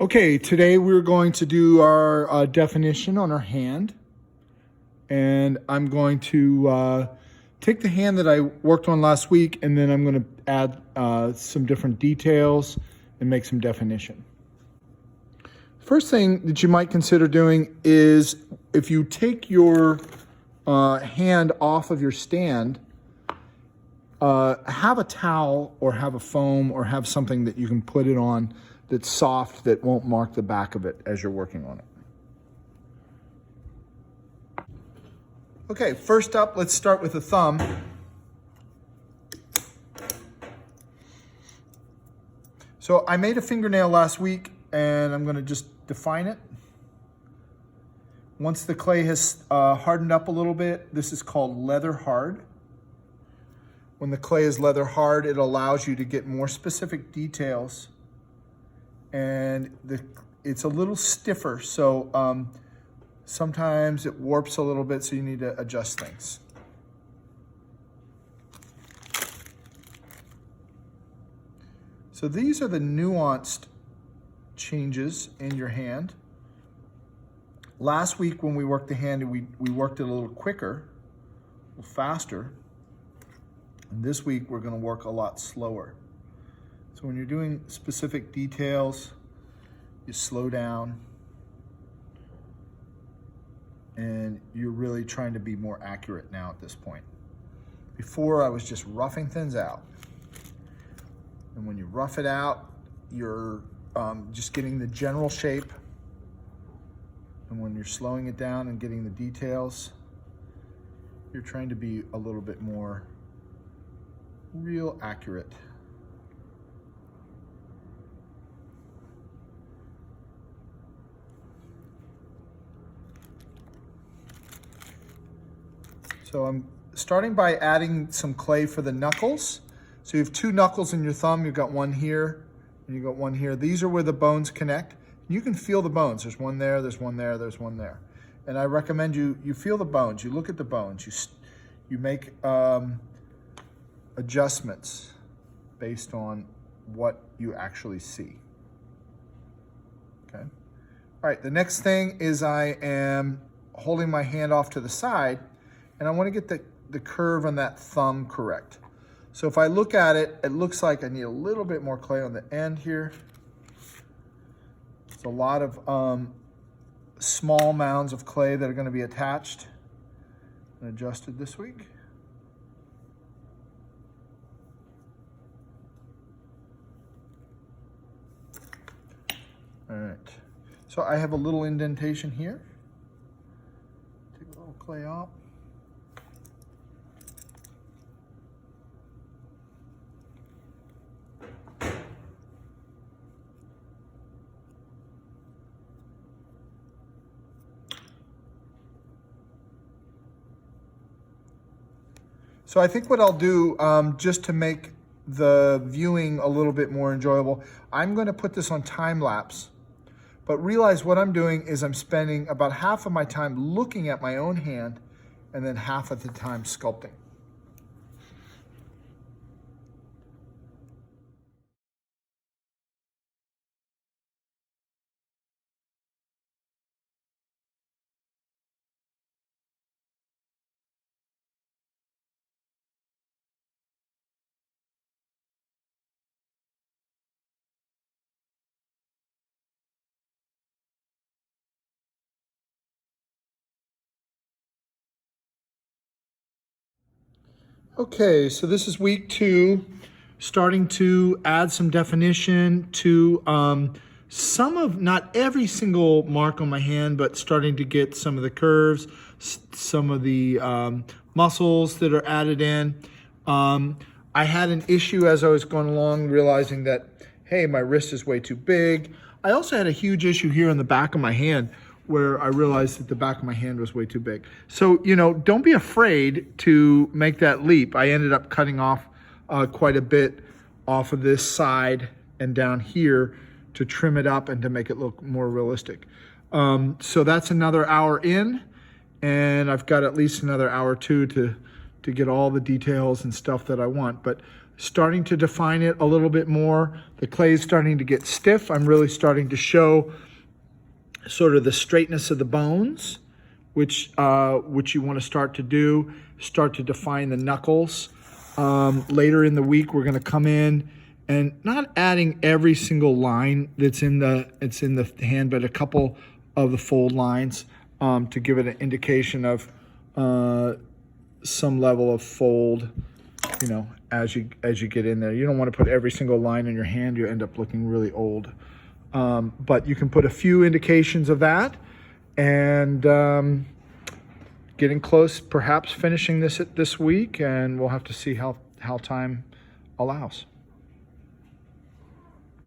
Okay, today we're going to do our definition on our hand. And I'm going to take the hand that I worked on last week, and then I'm going to add some different details and make some definition. First thing that you might consider doing is if you take your hand off of your stand, have a towel or have a foam or have something that you can put it on that's soft, that won't mark the back of it as you're working on it. Okay, first up, let's start with the thumb. So I made a fingernail last week, and I'm going to just define it. Once the clay has hardened up a little bit, this is called leather hard. When the clay is leather hard, it allows you to get more specific details, and it's a little stiffer, so sometimes it warps a little bit, so you need to adjust things. So these are the nuanced changes in your hand. Last week when we worked the hand, we worked it a little quicker, a little faster. And this week we're going to work a lot slower. So when you're doing specific details, you slow down, and you're really trying to be more accurate now at this point. Before, I was just roughing things out. And when you rough it out, you're just getting the general shape. And when you're slowing it down and getting the details, you're trying to be a little bit more real accurate. So I'm starting by adding some clay for the knuckles. So you have two knuckles in your thumb. You've got one here, and you've got one here. These are where the bones connect. You can feel the bones. There's one there, there's one there, there's one there. And I recommend you feel the bones. You look at the bones. You make adjustments based on what you actually see. Okay. All right, the next thing is I am holding my hand off to the side, and I want to get the curve on that thumb correct. So if I look at it, it looks like I need a little bit more clay on the end here. It's a lot of small mounds of clay that are going to be attached and adjusted this week. All right, so I have a little indentation here. Take a little clay off. So I think what I'll do, just to make the viewing a little bit more enjoyable, I'm going to put this on time lapse. But realize what I'm doing is I'm spending about half of my time looking at my own hand and then half of the time sculpting. Okay, so this is week 2, starting to add some definition to not every single mark on my hand, but starting to get some of the curves, some of the muscles that are added in. I had an issue as I was going along, realizing that, hey, my wrist is way too big. I also had a huge issue here on the back of my hand, where I realized that the back of my hand was way too big. So, don't be afraid to make that leap. I ended up cutting off quite a bit off of this side and down here to trim it up and to make it look more realistic. So that's another hour in, and I've got at least another hour or two to get all the details and stuff that I want. But starting to define it a little bit more. The clay is starting to get stiff. I'm really starting to show sort of the straightness of the bones, which you want to start to do. Start to define the knuckles. Later in the week, we're going to come in and not adding every single line that's in the hand, but a couple of the fold lines to give it an indication of some level of fold, you know, as you get in there. You don't want to put every single line in your hand. You end up looking really old. But you can put a few indications of that, and getting close, perhaps finishing this week, and we'll have to see how time allows.